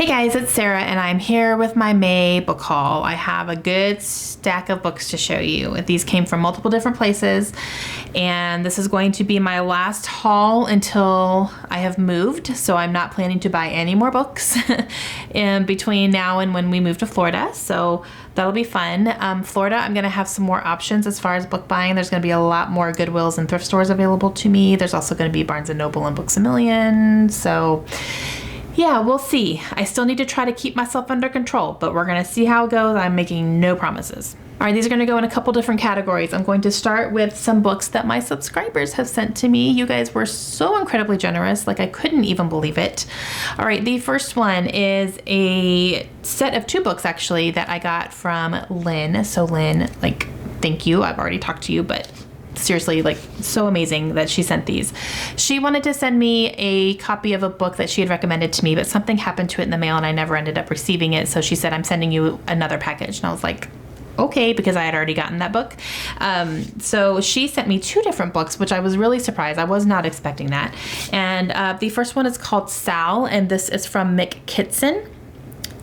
Hey guys, it's Sarah and I'm here with my May book haul. I have a good stack of books to show you. These came from multiple different places and this is going to be my last haul until I have moved, so I'm not planning to buy any more books in between now and when we move to Florida, so that'll be fun. Florida, I'm going to have some more options as far as book buying. There's going to be a lot more Goodwills and thrift stores available to me. There's also going to be Barnes & Noble and Books A Million, so yeah, we'll see. I still need to try to keep myself under control, but we're gonna see how it goes. I'm making no promises. All right, these are gonna go in a couple different categories. I'm going to start with some books that my subscribers have sent to me. You guys were so incredibly generous, like I couldn't even believe it. All right, the first one is a set of 2 books actually that I got from Lynn. So Lynn, like, thank you. I've already talked to you, but seriously, like, so amazing that she sent these. She wanted to send me a copy of a book that she had recommended to me, but something happened to it in the mail and I never ended up receiving it. So she said, I'm sending you another package. And I was like, okay, because I had already gotten that book. So she sent me 2 different books, which I was really surprised. I was not expecting that. And the first one is called Sal, and this is from Mick Kitson.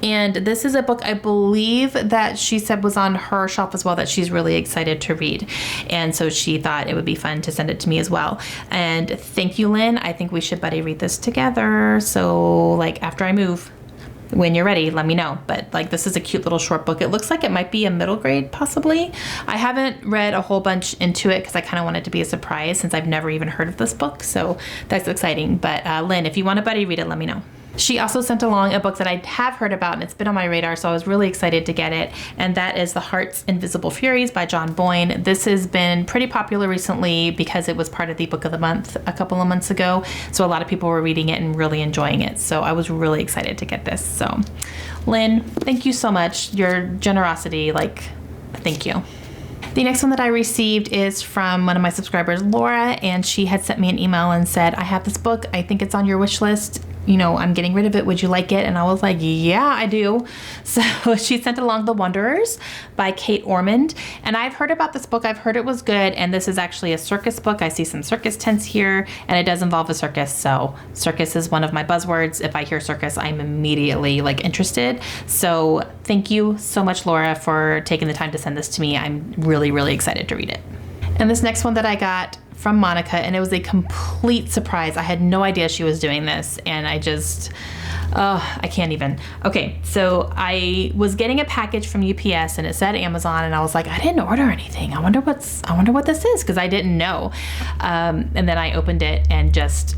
And this is a book I believe that she said was on her shelf as well that she's really excited to read. And so she thought it would be fun to send it to me as well. And thank you, Lynn. I think we should buddy read this together. So like after I move, when you're ready, let me know. But like, this is a cute little short book. It looks like it might be a middle grade possibly. I haven't read a whole bunch into it because I kind of want it to be a surprise since I've never even heard of this book. So that's exciting. But Lynn, if you want to buddy read it, let me know. She also sent along a book that I have heard about and it's been on my radar, so I was really excited to get it, and that is The Heart's Invisible Furies by John Boyne. This has been pretty popular recently because it was part of the Book of the Month a couple of months ago, so a lot of people were reading it and really enjoying it, so I was really excited to get this. So Lynn, thank you so much. Your generosity, like, thank you. The next one that I received is from one of my subscribers, Laura, and she had sent me an email and said, I have this book, I think it's on your wish list. You know, I'm getting rid of it. Would you like it? And I was like, yeah, I do. So she sent along The Wanderers by Kate Ormond. And I've heard about this book. I've heard it was good. And this is actually a circus book. I see some circus tents here and it does involve a circus. So circus is one of my buzzwords. If I hear circus, I'm immediately like interested. So thank you so much, Laura, for taking the time to send this to me. I'm really, really excited to read it. And this next one that I got from Monica, and it was a complete surprise. I had no idea she was doing this, and I just, I can't even. Okay, so I was getting a package from UPS, and it said Amazon, and I was like, I didn't order anything. I wonder what this is, because I didn't know. And then I opened it, and just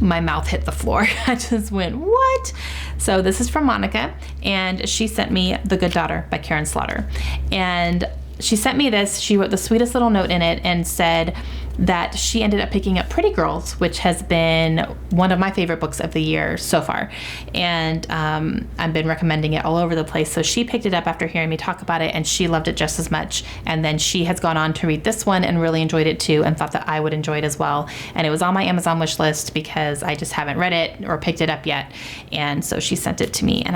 my mouth hit the floor. I just went, what? So this is from Monica, and she sent me The Good Daughter by Karen Slaughter, and she sent me this. She wrote the sweetest little note in it and said that she ended up picking up Pretty Girls, which has been one of my favorite books of the year so far. And I've been recommending it all over the place. So she picked it up after hearing me talk about it and she loved it just as much. And then she has gone on to read this one and really enjoyed it too and thought that I would enjoy it as well. And it was on my Amazon wish list because I just haven't read it or picked it up yet. And so she sent it to me and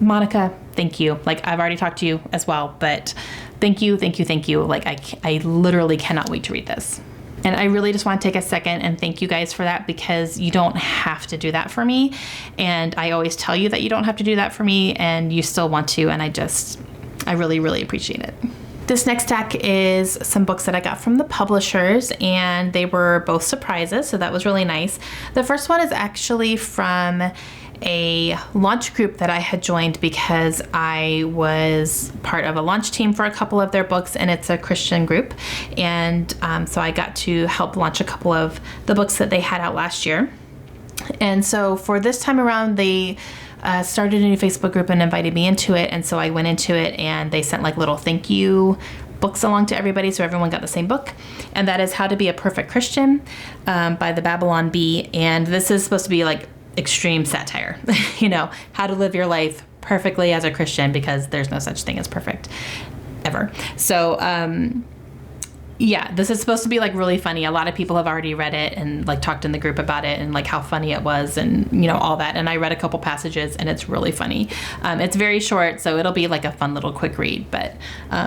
Monica, thank you. Like, I've already talked to you as well, but thank you. Like, I literally cannot wait to read this. And I really just want to take a second and thank you guys for that, because you don't have to do that for me. And I always tell you that you don't have to do that for me, and you still want to. And I really, really appreciate it. This next stack is some books that I got from the publishers, and they were both surprises, so that was really nice. The first one is actually from a launch group that I had joined because I was part of a launch team for a couple of their books, and it's a Christian group. And so I got to help launch a couple of the books that they had out last year. And so for this time around, they started a new Facebook group and invited me into it. And so I went into it, and they sent like little thank you books along to everybody, so everyone got the same book, and that is How to Be a Perfect Christian by the Babylon Bee. And this is supposed to be like extreme satire, you know, how to live your life perfectly as a Christian, because there's no such thing as perfect ever. So yeah, this is supposed to be like really funny. A lot of people have already read it and like talked in the group about it and like how funny it was and, you know, all that. And I read a couple passages and it's really funny. It's very short, so it'll be like a fun little quick read, but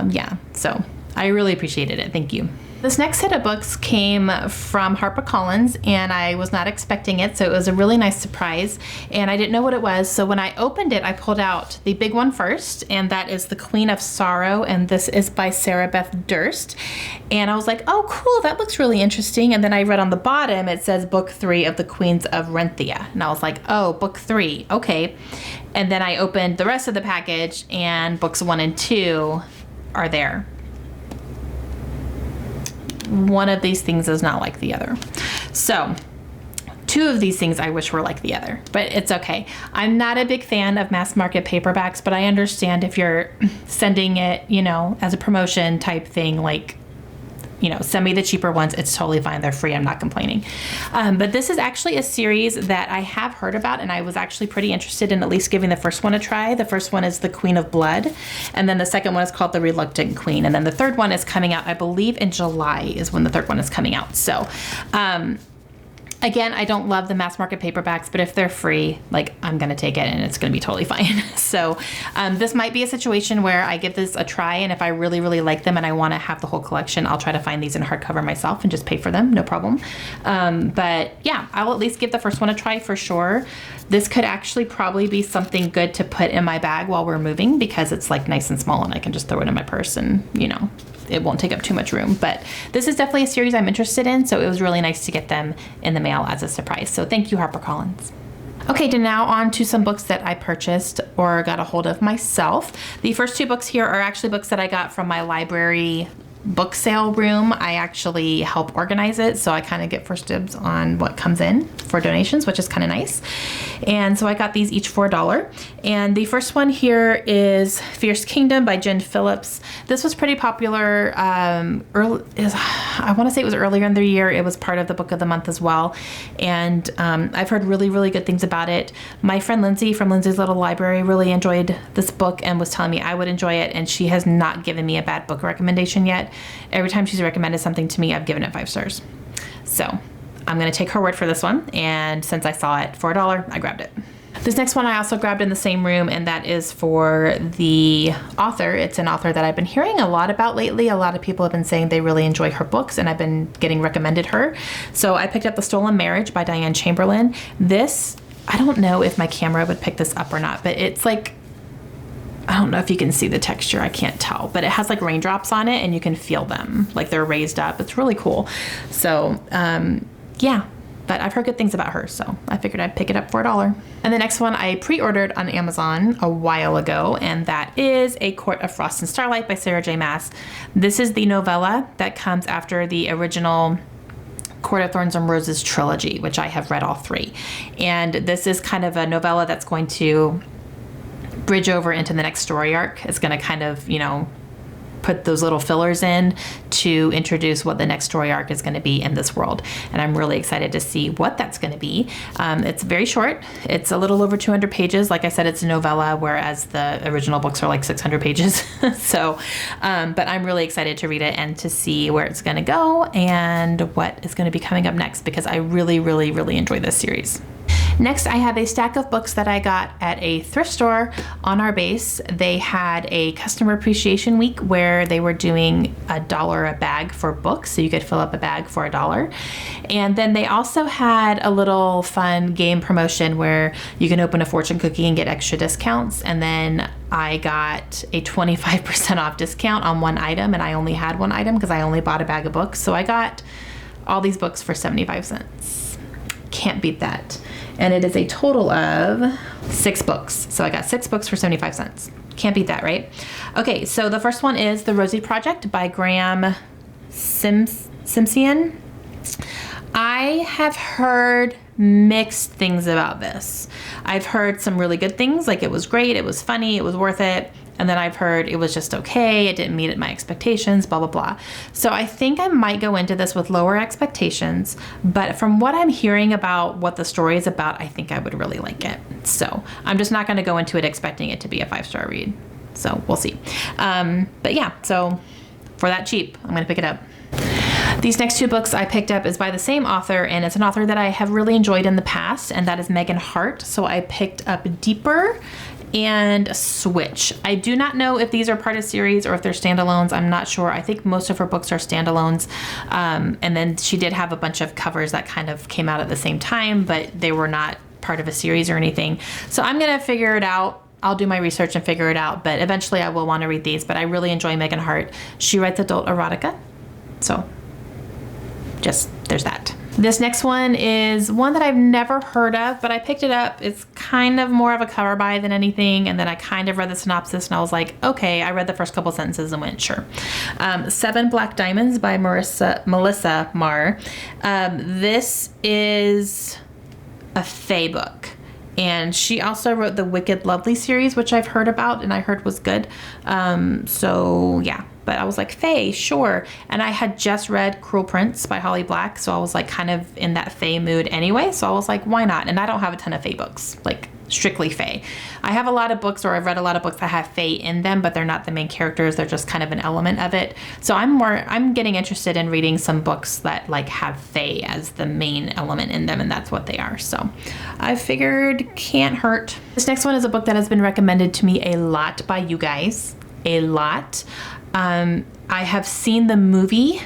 yeah, so I really appreciated it. Thank you. This next set of books came from HarperCollins, and I was not expecting it, so it was a really nice surprise, and I didn't know what it was. So when I opened it, I pulled out the big one first, and that is The Queen of Sorrow, and this is by Sarah Beth Durst. And I was like, oh, cool, that looks really interesting. And then I read on the bottom, it says Book 3 of The Queens of Renthia, and I was like, oh, Book 3, okay. And then I opened the rest of the package, and books 1 and 2 are there. One of these things is not like the other. So 2 of these things I wish were like the other, but it's okay. I'm not a big fan of mass market paperbacks, but I understand if you're sending it, you know, as a promotion type thing, like, you know, send me the cheaper ones. It's totally fine. They're free. I'm not complaining. But this is actually a series that I have heard about, and I was actually pretty interested in at least giving the first one a try. The first one is The Queen of Blood, and then the second one is called The Reluctant Queen, and then the third one is coming out, I believe, in July is when the third one is coming out. So, again, I don't love the mass market paperbacks, but if they're free, like, I'm going to take it and it's going to be totally fine. So this might be a situation where I give this a try, and if I really, really like them and I want to have the whole collection, I'll try to find these in hardcover myself and just pay for them, no problem. But yeah, I'll at least give the first one a try for sure. This could actually probably be something good to put in my bag while we're moving, because it's like nice and small and I can just throw it in my purse and, you know, it won't take up too much room. But this is definitely a series I'm interested in, so it was really nice to get them in the mail as a surprise. So thank you, HarperCollins. Okay, now on to some books that I purchased or got a hold of myself. The first 2 books here are actually books that I got from my library book sale room. I actually help organize it, so I kind of get first dibs on what comes in for donations, which is kind of nice. And so I got these each for $1. And the first one here is Fierce Kingdom by Jen Phillips. This was pretty popular. I want to say it was earlier in the year. It was part of the book of the month as well. And I've heard really, really good things about it. My friend Lindsay from Lindsay's Little Library really enjoyed this book and was telling me I would enjoy it. And she has not given me a bad book recommendation yet. Every time she's recommended something to me, I've given it 5 stars. So I'm going to take her word for this one. And since I saw it for $1, I grabbed it. This next one I also grabbed in the same room, and that is for the author. It's an author that I've been hearing a lot about lately. A lot of people have been saying they really enjoy her books, and I've been getting recommended her. So I picked up The Stolen Marriage by Diane Chamberlain. This, I don't know if my camera would pick this up or not, but it's like, I don't know if you can see the texture, I can't tell, but it has like raindrops on it and you can feel them, like they're raised up. It's really cool. So yeah, but I've heard good things about her, so I figured I'd pick it up for $1. And the next one I pre-ordered on Amazon a while ago, and that is A Court of Frost and Starlight by Sarah J. Maas. This is the novella that comes after the original Court of Thorns and Roses trilogy, which I have read all 3. And this is kind of a novella that's going to bridge over into the next story arc. It's going to kind of, you know, put those little fillers in to introduce what the next story arc is going to be in this world. And I'm really excited to see what that's going to be. It's very short. It's a little over 200 pages. Like I said, it's a novella, whereas the original books are like 600 pages. So, but I'm really excited to read it and to see where it's going to go and what is going to be coming up next, because I really, really, really enjoy this series. Next, I have a stack of books that I got at a thrift store on our base. They had a customer appreciation week where they were doing $1 a bag for books, so you could fill up a bag for $1. And then they also had a little fun game promotion where you can open a fortune cookie and get extra discounts. And then I got a 25% off discount on one item, and I only had one item because I only bought a bag of books. So I got all these books for 75 cents. Can't beat that. And it is a total of 6 books. So I got 6 books for 75 cents. Can't beat that, right? Okay, so the first one is The Rosie Project by Graham Simsian. I have heard mixed things about this. I've heard some really good things, like it was great, it was funny, it was worth it. And then I've heard it was just okay, it didn't meet my expectations, blah, blah, blah. So I think I might go into this with lower expectations, but from what I'm hearing about what the story is about, I think I would really like it. So I'm just not gonna go into it expecting it to be a 5-star read. So we'll see. But yeah, so for that cheap, I'm gonna pick it up. These next 2 books I picked up is by the same author, and it's an author that I have really enjoyed in the past, and that is Megan Hart. So I picked up Deeper, and Switch. I do not know if these are part of series or if they're standalones. I'm not sure. I think most of her books are standalones. And then she did have a bunch of covers that kind of came out at the same time, but they were not part of a series or anything. So I'm going to figure it out. I'll do my research and figure it out, but eventually I will want to read these. But I really enjoy Megan Hart. She writes adult erotica. So just, there's that. This next one is one that I've never heard of, but I picked it up. It's kind of more of a cover buy than anything. And then I kind of read the synopsis and I was like, okay, I read the first couple sentences and went, sure. 7 Black Diamonds by Melissa Marr. This is a fae book. And she also wrote the Wicked Lovely series, which I've heard about and I heard was good. So yeah, but I was like, fae, sure. And I had just read Cruel Prince by Holly Black. So I was like kind of in that fae mood anyway. So I was like, why not? And I don't have a ton of fae books, like strictly fae. I have a lot of books, or I've read a lot of books that have fae in them, but they're not the main characters. They're just kind of an element of it. So I'm getting interested in reading some books that like have fae as the main element in them, and that's what they are. So I figured can't hurt. This next one is a book that has been recommended to me a lot by you guys, a lot. I have seen the movie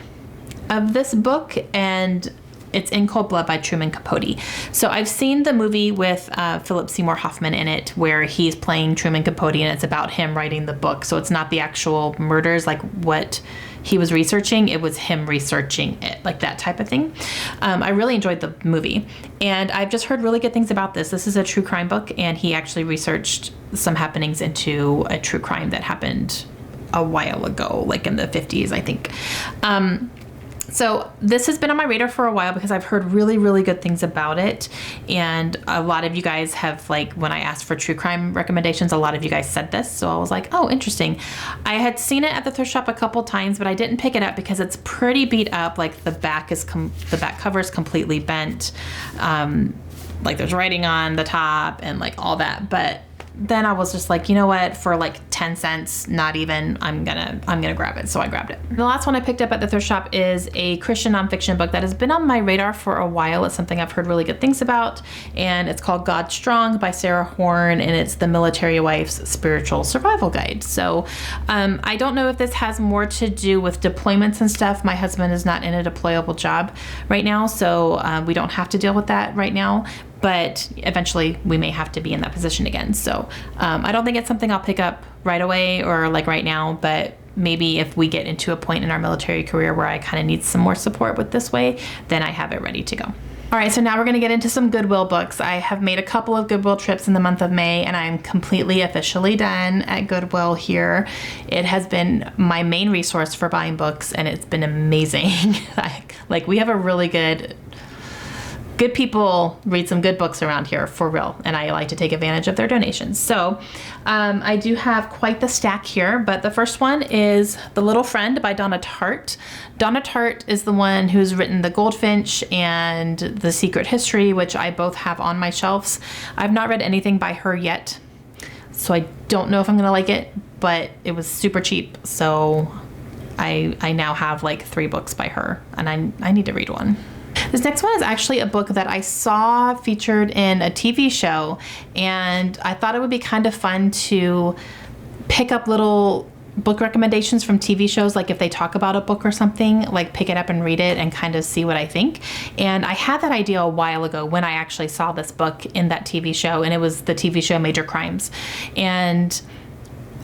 of this book, and it's In Cold Blood by Truman Capote. So I've seen the movie with Philip Seymour Hoffman in it, where he's playing Truman Capote, and it's about him writing the book. So it's not the actual murders, like what he was researching. It was him researching it, like that type of thing. I really enjoyed the movie, and I've just heard really good things about this. This is a true crime book, and he actually researched some happenings into a true crime that happened a while ago, like in the 50s, I think. So this has been on my radar for a while because I've heard really, really good things about it. And a lot of you guys have, like, when I asked for true crime recommendations, a lot of you guys said this. So I was like, oh, interesting. I had seen it at the thrift shop a couple times, but I didn't pick it up because it's pretty beat up. Like the back cover is completely bent. Like there's writing on the top and like all that. But then I was just like, you know what, for like 10 cents, not even, I'm gonna grab it. So I grabbed it. The last one I picked up at the thrift shop is a Christian nonfiction book that has been on my radar for a while. It's something I've heard really good things about, and it's called God Strong by Sarah Horn, and it's the military wife's spiritual survival guide. So I don't know if this has more to do with deployments and stuff. My husband is not in a deployable job right now, so we don't have to deal with that right now. But eventually we may have to be in that position again. So I don't think it's something I'll pick up right away or like right now, but maybe if we get into a point in our military career where I kind of need some more support with this way, then I have it ready to go. All right, so now we're going to get into some Goodwill books. I have made a couple of Goodwill trips in the month of May, and I'm completely officially done at Goodwill here. It has been my main resource for buying books, and it's been amazing. Like we have a really good people read some good books around here, for real, and I like to take advantage of their donations. So I do have quite the stack here, but the first one is The Little Friend by Donna Tartt. Donna Tartt is the one who's written The Goldfinch and The Secret History, which I both have on my shelves. I've not read anything by her yet, so I don't know if I'm gonna like it, but it was super cheap, so I now have like 3 books by her, and I need to read one. This next one is actually a book that I saw featured in a TV show, and I thought it would be kind of fun to pick up little book recommendations from TV shows, like if they talk about a book or something, like pick it up and read it and kind of see what I think. And I had that idea a while ago when I actually saw this book in that TV show, and it was the TV show Major Crimes. And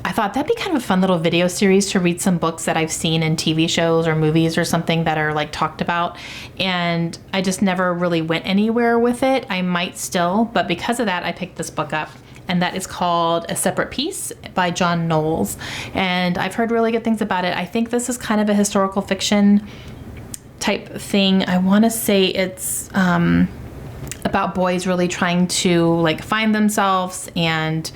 I thought that'd be kind of a fun little video series to read some books that I've seen in TV shows or movies or something that are like talked about. And I just never really went anywhere with it. I might still, but because of that, I picked this book up. And that is called A Separate Peace by John Knowles. And I've heard really good things about it. I think this is kind of a historical fiction type thing. I want to say it's about boys really trying to like find themselves and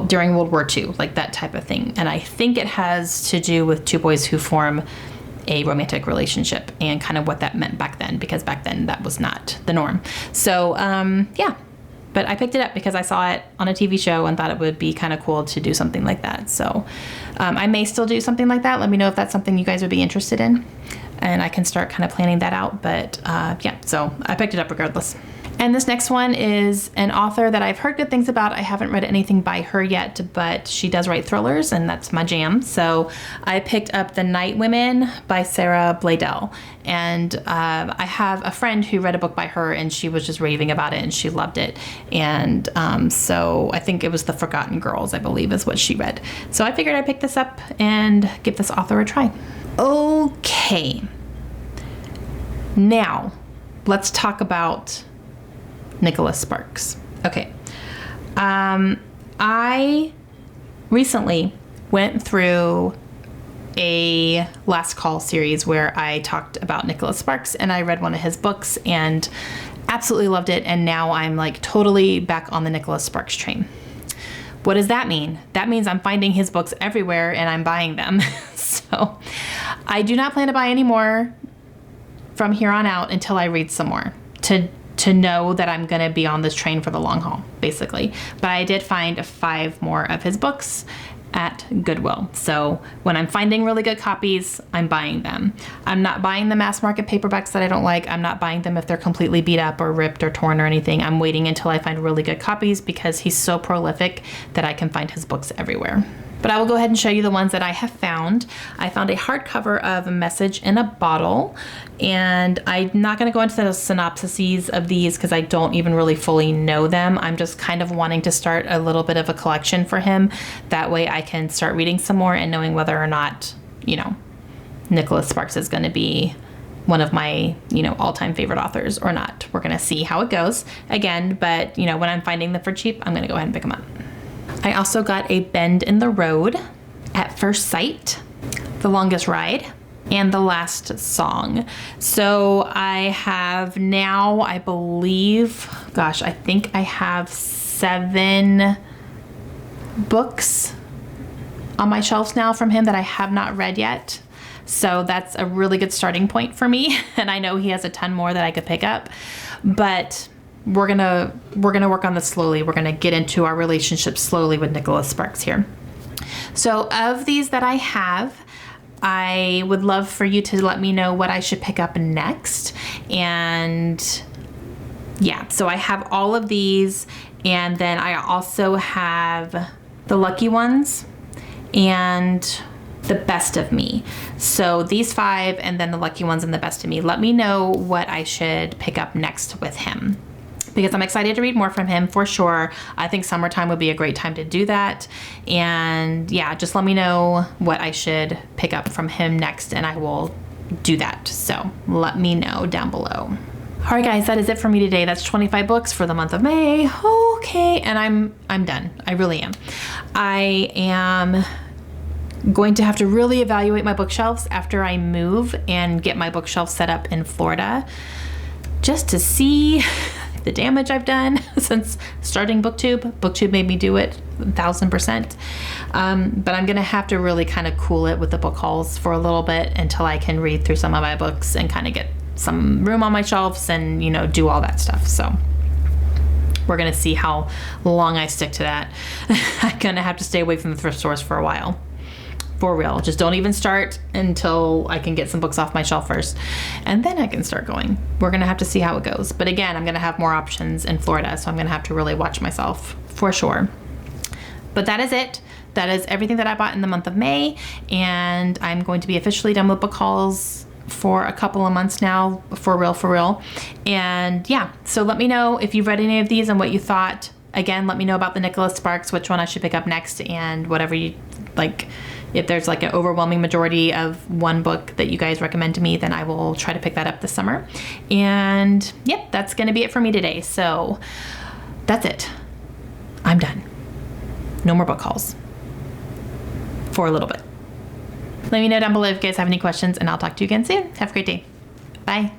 during World War II, like that type of thing. And I think it has to do with 2 boys who form a romantic relationship and kind of what that meant back then, because back then that was not the norm. So yeah, but I picked it up because I saw it on a TV show and thought it would be kind of cool to do something like that. So I may still do something like that. Let me know if that's something you guys would be interested in, and I can start kind of planning that out. But yeah, so I picked it up regardless. And this next one is an author that I've heard good things about. I haven't read anything by her yet, but she does write thrillers, and that's my jam. So I picked up The Night Women by Sarah Bladel. And I have a friend who read a book by her, and she was just raving about it, and she loved it. And so I think it was The Forgotten Girls, I believe, is what she read. So I figured I'd pick this up and give this author a try. Okay. Now, let's talk about Nicholas Sparks. Okay. I recently went through a Last Call series where I talked about Nicholas Sparks, and I read one of his books and absolutely loved it. And now I'm like totally back on the Nicholas Sparks train. What does that mean? That means I'm finding his books everywhere and I'm buying them. So I do not plan to buy any more from here on out until I read some more to know that I'm going to be on this train for the long haul, basically. But I did find 5 more of his books at Goodwill. So when I'm finding really good copies, I'm buying them. I'm not buying the mass market paperbacks that I don't like. I'm not buying them if they're completely beat up or ripped or torn or anything. I'm waiting until I find really good copies because he's so prolific that I can find his books everywhere. But I will go ahead and show you the ones that I have found. I found a hardcover of A Message in a Bottle, and I'm not going to go into the synopsises of these because I don't even really fully know them. I'm just kind of wanting to start a little bit of a collection for him. That way I can start reading some more and knowing whether or not, Nicholas Sparks is going to be one of my, all-time favorite authors or not. We're going to see how it goes again, but, when I'm finding them for cheap, I'm going to go ahead and pick them up. I also got A Bend in the Road, At First Sight, The Longest Ride, and The Last Song. So I have now, I believe, I think I have 7 books on my shelves now from him that I have not read yet. So that's a really good starting point for me. And I know he has a ton more that I could pick up, but we're gonna work on this slowly. We're gonna get into our relationship slowly with Nicholas Sparks here. So of these that I have, I would love for you to let me know what I should pick up next. And yeah, so I have all of these, and then I also have The Lucky Ones and The Best of Me. So these 5 and then The Lucky Ones and The Best of Me. Let me know what I should pick up next with him, because I'm excited to read more from him for sure. I think summertime would be a great time to do that. And yeah, just let me know what I should pick up from him next and I will do that. So let me know down below. All right, guys, that is it for me today. That's 25 books for the month of May. Okay, and I'm done. I really am. I am going to have to really evaluate my bookshelves after I move and get my bookshelf set up in Florida, just to see the damage I've done since starting BookTube. BookTube made me do it 1000%. But I'm gonna have to really kind of cool it with the book hauls for a little bit until I can read through some of my books and kind of get some room on my shelves and, do all that stuff. So we're gonna see how long I stick to that. I'm gonna have to stay away from the thrift stores for a while. For real. Just don't even start until I can get some books off my shelf first. And then I can start going. We're going to have to see how it goes. But again, I'm going to have more options in Florida, so I'm going to have to really watch myself for sure. But that is it. That is everything that I bought in the month of May. And I'm going to be officially done with book hauls for a couple of months now, for real. And yeah, so let me know if you've read any of these and what you thought. Again, let me know about the Nicholas Sparks, which one I should pick up next, and whatever you like. If there's like an overwhelming majority of one book that you guys recommend to me, then I will try to pick that up this summer. And yep, that's going to be it for me today. So that's it. I'm done. No more book hauls for a little bit. Let me know down below if you guys have any questions, and I'll talk to you again soon. Have a great day. Bye.